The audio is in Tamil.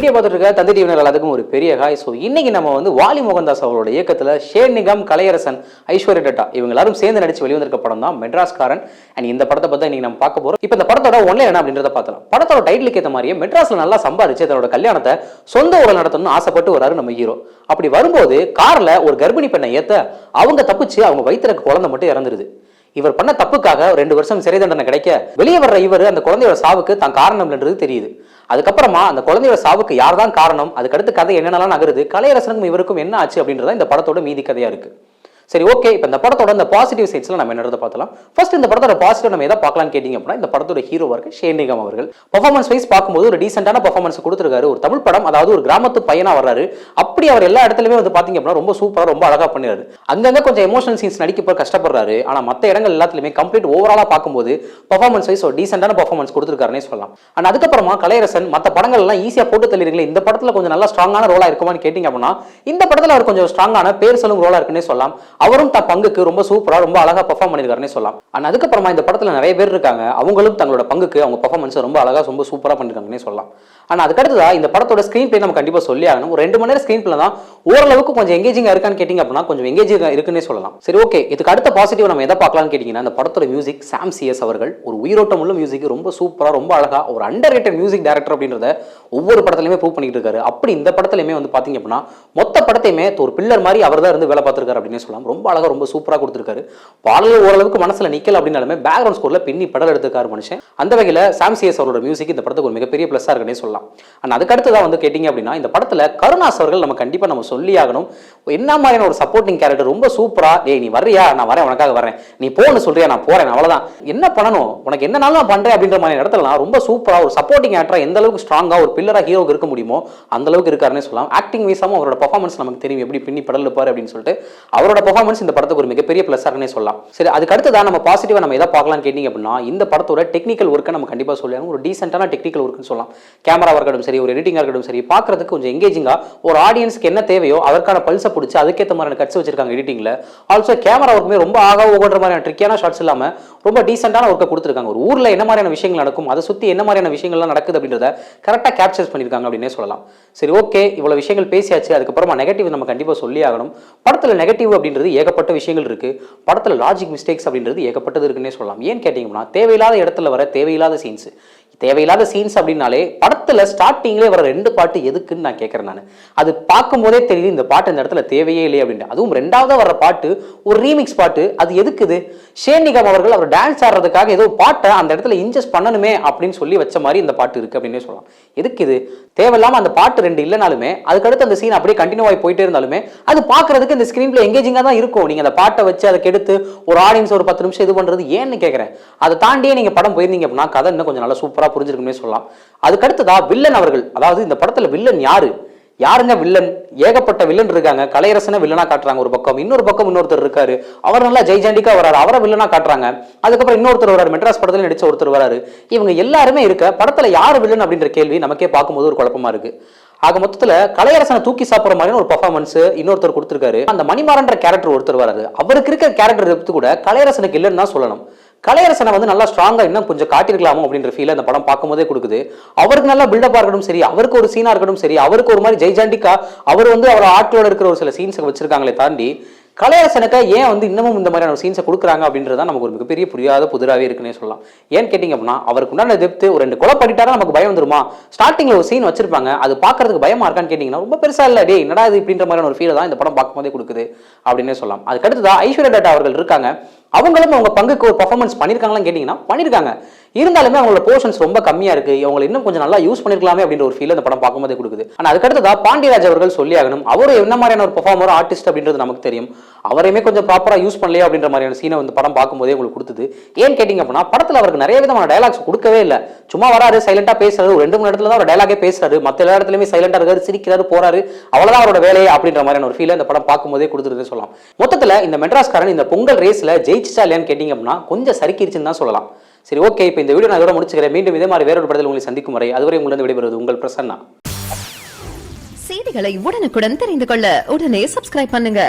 வீடியோ பார்த்துட்டு இருக்க தந்தி டிவி எல்லாத்துக்கும் ஒரு பெரிய ஹாய். ஸோ இன்னைக்கு நம்ம வந்து வாலி மோகன்தாஸ் அவரோட இயக்கத்தில் ஷேன் நிகம், கலையரசன், ஐஸ்வர்யா டட்டா இவங்க எல்லாரும் சேர்ந்து நடிச்சு வெளிவந்திருக்க படம் தான் மெட்ராஸ்காரன். அண்ட் இந்த படத்தை பற்றி இன்னைக்கு நம்ம பார்க்க போறோம். இப்போ இந்த படத்தோட ஒன்லைன் என்ன அப்படின்றத பார்த்தலாம். படத்தோட டைட்டிலுக்கு ஏற்ற மாதிரியே மெட்ராஸ்ல நல்லா சம்பாதிச்சு தன்னோட கல்யாணத்தை சொந்த ஊரில் நடத்தணும்னு ஆசைப்பட்டு வராரு நம்ம ஹீரோ. அப்படி வரும்போது கார்ல ஒரு கர்ப்பிணி பெண்ணை ஏற்ற அவங்க தப்பிச்சு அவங்க வயிற்றுல குழந்தை மட்டும் இறந்துருது. இவர் பண்ண தப்புக்காக 2 வருஷம் சிறை தண்டனை கிடைக்க வெளியே வர்ற இவர் அந்த குழந்தையோட சாவுக்கு தான் காரணம் என்றது தெரியுது. அதுக்கப்புறமா அந்த குழந்தையோட சாவுக்கு யார் தான் காரணம், அதுக்கடுத்து கதை என்னென்னலாம் நகருது, கலையரசனுக்கும் இவருக்கும் என்ன ஆச்சு அப்படின்றத இந்த படத்தோட மீதி கதையா இருக்கு. சரி, ஓகே. இப்போ இந்த படத்தோட இந்த பாசிட்டிவ் சைட்ஸ்ல நம்ம என்னறத பார்த்தலாம். ஃபர்ஸ்ட் இந்த படத்தோட பாசிட்டிவ் நம்ம எதை பார்க்கலாம்னு கேட்டிங்க அப்படின்னா, இந்த படத்தோட ஹீரோவா இருக்க ஷேன் நிகம் அவர்கள் பெர்ஃபார்மன்ஸ் வைஸ் பார்க்கும்போது ஒரு டீசென்ட்டான பெர்ஃபார்மன்ஸ் கொடுத்துருக்காரு. ஒரு தமிழ் படம், அதாவது ஒரு கிராமத்து பையனா வர்றாரு. அப்படி அவர் எல்லா இடத்துலயுமே வந்து பாத்தீங்க அப்படின்னா ரொம்ப சூப்பரா ரொம்ப அழகா பண்ணிடுறாரு. அங்கங்க கொஞ்சம் எமோஷனல் சீன்ஸ் நடிக்க கஷ்டப்படுறாரு. ஆனா மற்ற இடங்கள் எல்லாத்துலயுமே கம்ப்ளீட் ஓவராலா பார்க்கும்போது பெர்ஃபார்மன்ஸ் வைஸ் ஒரு டீசென்ட்டான பெர்ஃபார்மன்ஸ் கொடுத்துருக்காருன்னே சொல்லலாம். அண்ட் அதுக்கப்புறமா கலையரசன் மற்ற படங்கள் எல்லாம் ஈஸியா போட்டு தள்ளிடுங்களே, இந்த படத்துல கொஞ்சம் நல்லா ஸ்ட்ராங்கான ரோலா இருக்குமான்னு கேட்டீங்க அப்படின்னா, இந்த படத்துல அவர் கொஞ்சம் ஸ்ட்ராங்கான பேர் சொல்லும் ரோலா இருக்குன்னே சொல்லலாம். அவரும் தன் பங்குக்கு ரொம்ப சூப்பரா ரொம்ப அழகா பெர்ஃபார்ம் பண்ணிருக்காருன்னு சொல்லலாம். அண்ட் அதுக்கப்புறமா இந்த படத்துல நிறைய பேர் இருக்காங்க, அவங்களும் தங்களோட பங்குக்கு அவங்க பெர்ஃபார்மன்ஸ் ரொம்ப அழகா ரொம்ப சூப்பரா பண்ணிருக்காங்கன்னே சொல்லலாம். ஆனா அதுக்கடுத்ததா இந்த படத்தோட ஸ்கிரீன் பிளே நம்ம கண்டிப்பா சொல்லி ஆகணும். ஒரு 2 மணி நேரம் ஸ்கிரீன் பிளே தான் ஓரளவுக்கு கொஞ்சம் எங்கேஜிங்கா இருக்கான்னு கேட்டீங்க அப்படின்னா கொஞ்சம் எங்கேஜிங்கா இருக்குன்னே சொல்லலாம். சரி, ஓகே. இதுக்கு அடுத்த பாசிட்டிவ் நம்ம எதை பார்க்கலாம்னு கேட்டீங்கன்னா, இந்த படத்தோட மியூசிக் சாம் சிஎஸ் அவர்கள் ஒரு உயிரோட்டம் உள்ள மியூசிக் ரொம்ப சூப்பரா ரொம்ப அழகா ஒரு அண்டர் ரேட்டட் மியூசிக் டைரக்டர் அப்படின்றத ஒவ்வொரு படத்துலயுமே ப்ரூவ் பண்ணிட்டு இருக்காரு. அப்படி இந்த படத்துலயுமே வந்து பாத்தீங்க அப்படின்னா மொத்த படத்தையுமே ஒரு பில்லர் மாதிரி அவர் தான் இருந்து வேலை பார்த்திருக்காரு அப்படின்னு சொல்லலாம். ரொம்ப அழகா ரொம்ப சூப்பரா கொடுத்திருக்காரு. பாடல்கள் ஓரளவுக்கு மனசுல நிக்கல அப்படின்னாலுமே பேக்ரவுண்ட் ஸ்கோர்ல பின்னி படம் எடுத்திருக்காரு மனுஷன். அந்த வகையில சாம் சிஎஸ் அவரோட மியூசிக் இந்த படத்துக்கு ஒரு மிகப்பெரிய பிளஸ்ஸா இருக்குன்னே சொல்லலாம். அண்ட் அதுக்கடுத்துதான் வந்து கேட்டீங்க அப்படின்னா, இந்த படத்துல கருணாஸ் அவர்கள் நம்ம கண்டிப்பா நம்ம சொல்லி ஆகணும். என்ன மாதிரியான ஒரு சப்போர்ட்டிங் கேரக்டர் ரொம்ப சூப்பரா, நீ வர்றியா, நான் வரேன், உனக்காக வரேன், நீ போன்னு சொல்றியா, நான் போறேன், அவ்வளவுதான், என்ன பண்ணணும், உனக்கு என்னனாலும் நான் பண்றேன் அப்படின்ற மாதிரி இடத்துல ரொம்ப சூப்பரா ஒரு சப்போர்ட்டிங் ஆக்டரா எந்த அளவுக்கு ஸ்ட்ராங்கா ஒரு பில்லரா ஹீரோக்கு இருக்க முடியுமோ அந்த அளவுக்கு இருக்காருன்னு சொல்லலாம். ஆக்டிங் வைஸாவும் அவரோட பெர்ஃபார்மன்ஸ் நமக்கு தெரியும் எப்படி பின்னி படல் இருப்பாரு அப்படின்னு சொல்லிட்டு அவரோட பெர்ஃபார்மன்ஸ் இந்த படத்துக்கு ஒரு மிகப்பெரிய பிளஸ் ஆகுன்னே சொல்லலாம். சரி, அதுக்கு அடுத்ததான் நம்ம பாசிட்டிவா நம்ம எதை பார்க்கலாம்னு கேட்டீங்க அப்படின்னா, இந்த படத்தோட டெக்னிக்கல் ஒர்க்கை நம்ம கண்டிப்பா சொல்லலாம். ஒரு டீசென்ட்டான டெக்னிக்கல் ஒர்க்னு சொல்லலாம். கேமரா இருக்கட்டும் சரி, ஒரு எடிட்டிங்கா இருக்கட்டும் சரி, பார்க்கறதுக்கு கொஞ்சம் எங்கேஜிங்கா ஒரு ஆடியன்ஸ்க்கு என்ன தேவையோ அதற்கான பல்ஸை பிடிச்சி அதுக்கேற்ற மாதிரியான கட்ஸ் வச்சிருக்காங்க எடிட்டிங்ல. ஆல்சோ கேமரா ஒர்க்குமே ரொம்ப ஆகா ஓடுற மாதிரியான ட்ரிக்கியான ஷாட்ஸ் இல்லாம ரொம்ப டீசென்ட்டான ஒர்க்கை கொடுத்துருக்காங்க. ஒரு ஊர்ல என்ன மாதிரியான விஷயங்கள் நடக்கும், அதை சுத்தி என்ன மாதிரியான விஷயங்கள்லாம் நடக்குது அப்படின்றத கரெக்டாக கேப்சர் பண்ணியிருக்காங்க அப்படின்னே சொல்லலாம். சரி, ஓகே. இவ்வளவு விஷயங்கள் பேசியாச்சு. அதுக்கப்புறமா நெகட்டிவ் நம்ம கண்டிப்பா சொல்லி ஆகணும். படத்துல நெகட்டிவ் அப்படின்றது ஏகப்பட்ட விஷயங்கள் இருக்கு. படத்துல லாஜிக் மிஸ்டேக்ஸ் அப்படின்றது ஏகப்பட்டது இருக்குன்னே சொல்லலாம். ஏன் கேட்டீங்கன்னா, தேவையில்லாத இடத்துல வர தேவையில்லாத சீன்ஸ் அப்படின்னாலே படத்துல ஸ்டார்டிங்லேயே வர 2 பாட்டு எதுக்குன்னு நான் கேட்கறேன். நான் அது பார்க்கும்போதே தெரியுது இந்த பாட்டு இந்த இடத்துல தேவையே இல்லை அப்படின்னு. அதுவும் 2வது வர பாட்டு ஒரு ரீமிக்ஸ் பாட்டு, அது எதுக்குது? ஷேன் நிகம் அவர்கள் அவர் டான்ஸ் ஆடுறதுக்காக ஏதோ பாட்டை அந்த இடத்துல இன்ஜஸ்ட் பண்ணணுமே அப்படின்னு சொல்லி வச்ச மாதிரி இந்த பாட்டு இருக்கு அப்படின்னே சொல்லலாம். எதுக்கு இது தேவையில்லாம அந்த பாட்டு 2 இல்லைனாலுமே அதுக்கடுத்து அந்த சீன் அப்படியே கண்டினியூ ஆகி போயிட்டே இருந்தாலுமே அது பார்க்கறதுக்கு இந்த ஸ்கிரீன் பிளே எங்கேஜிங்கா தான் இருக்கும். நீங்க அந்த பாட்டை வச்சு அதை கெடுத்து ஒரு ஆடியன்ஸ் ஒரு 10 நிமிஷம் இது பண்றது ஏன்னு கேட்கறேன். அதை தாண்டியே நீங்க படம் போயிருந்தீங்க அப்படின்னா கதை இன்னும் கொஞ்சம் நல்லா சூப்பரா புரிஞ்சிருக்குமே சொல்லலாம். அதுக்கடுத்ததா வில்லன் அவர்கள், அதாவது இந்த படத்துல வில்லன் யாருங்க வில்லன்? ஏகப்பட்ட வில்லன் இருக்காங்க. கலையரசனை வில்லனா காட்டுறாங்க ஒரு பக்கம், இன்னொரு பக்கம் இன்னொருத்தர் இருக்காரு, அவர் நல்லா ஜெய்ஜாண்டிக்கா வராரு, அவரை வில்லனா காட்டுறாங்க. அதுக்கப்புறம் இன்னொருத்தர் வராரு, மெட்ராஸ் படத்துல நடிச்ச ஒருத்தர் வராரு. இவங்க எல்லாருமே இருக்க படத்துல யாரு வில்லன் அப்படின்ற கேள்வி நமக்கே பார்க்கும்போது ஒரு குழப்பமா இருக்கு. ஆக மொத்தத்துல கலையரசனை தூக்கி சாப்பிடுற மாதிரி ஒரு பெர்ஃபார்மன்ஸ் இன்னொருத்தர் கொடுத்திருக்காரு. அந்த மணிமாறன்ற கேரக்டர் ஒருத்தர் வராரு, அவருக்கு இருக்க கேரக்டர் எடுத்து கூட கலையரசனுக்கு இல்லைன்னு தான் சொல்லணும். கலையரசனை வந்து நல்லா ஸ்ட்ராங்கா இன்னும் கொஞ்சம் காட்டிருக்கலாமோ அப்படின்ற ஃபீல் அந்த படம் பார்க்கும்போதே கொடுக்குது. அவருக்கு நல்லா பில்டப்பா இருக்கட்டும் சரி, அவருக்கு ஒரு சீனா இருக்கட்டும் சரி, அவருக்கு ஒரு மாதிரி ஜெய்ஜாண்டிக்கா அவர் வந்து அவர் ஆட்களோட இருக்கிற ஒரு சில சீன்ஸை வச்சிருக்காங்களே தாண்டி கலையரசனுக்கு ஏன் வந்து இன்னமும் இந்த மாதிரியான சீன்ஸை கொடுக்குறாங்க அப்படின்றத நமக்கு ஒரு மிகப்பெரிய புரியாத புதிராவே இருக்குன்னே சொல்லலாம். ஏன் கேட்டீங்க அப்படின்னா, அவருக்கு உண்டான டெப்த் ஒரு 2 கொலை பண்ணிட்டாரா நமக்கு பயம் வந்துருமா? ஸ்டார்டிங்ல ஒரு சீன் வச்சிருப்பாங்க, அது பார்க்கறதுக்கு பயமா இருக்கான்னு கேட்டீங்கன்னா ரொம்ப பெருசா இல்ல, டே என்னடா இது இப்படின்ற மாதிரியான ஒரு ஃபீல் தான் இந்த படம் பார்க்கும்போதே கொடுக்குது அப்படின்னே சொல்லலாம். அதுக்கடுத்துதான் ஐஸ்வர்யா டட்டா அவர்கள் இருக்காங்க. அவங்களும் அவங்க பங்குக்கு ஒரு பெர்ஃபார்மன்ஸ் பண்ணிருக்காங்களான்னு கேட்டீங்கன்னா பண்ணிருக்காங்க. இருந்தாலுமே அவங்களோட போர்ஷன்ஸ் ரொம்ப கம்மியா இருக்கு. இவங்க இன்னும் கொஞ்சம் நல்லா யூஸ் பண்ணிருக்கலாமே அப்படின்ற ஒரு ஃபீல் அந்த படம் பார்க்கும்போதே கொடுக்குது. ஆனா அதுக்கடுத்ததா பாண்டியராஜ் அவர்கள் சொல்லி ஆகணும். அவரு என்ன மாதிரியான ஒரு பெர்ஃபார்மர் ஆர்டிஸ்ட் அப்படின்றது நமக்கு தெரியும். அவரையுமே கொஞ்சம் ப்ராப்பரா யூஸ் பண்ணலையா அப்படின்ற மாதிரியான சீனை வந்து படம் பார்க்கும்போதே உங்களுக்கு கொடுத்தது. ஏன் கேட்டீங்க அப்படின்னா, படத்துல அவருக்கு நிறைய விதமான டயலாக்ஸ் கொடுக்கவே இல்லை. சும்மா வராரு, சைலண்டா பேசுறாரு, ஒரு 2-3 இடத்துல தான் அவர் டயலாகே பேசுறாரு, மற்ற எல்லா இடத்துலயுமே சைலண்டா இருக்காரு, சிரிக்கிறாரு, போறாரு, அவ்வளவுதான் அவரோட வேலையே அப்படின்ற மாதிரியான ஒரு ஃபீல் இந்த படம் பார்க்கும்போதே கொடுத்துருன்னு சொல்லலாம். மொத்தத்துல இந்த மெட்ராஸ்காரன் இந்த பொங்கல் ரேஸ்ல ஜெயிச்சா இல்லையான்னு கேட்டீங்க அப்படின்னா கொஞ்சம் சறுக்கிருச்சுன்னு தான் சொல்லலாம். சரி, ஓகே. இப்போ இந்த வீடியோ நான் இதோட முடிச்சுக்கிறேன். மீண்டும் இதே மாதிரி வேறொரு படத்தில் உங்களை சந்திக்கும் வரை அதுவரை உங்களிடம் விடைபெறுவது உங்கள் பிரசன்னா. செய்திகளை உடனுக்குடன் தெரிந்து கொள்ள உடனே சப்ஸ்கிரைப் பண்ணுங்க.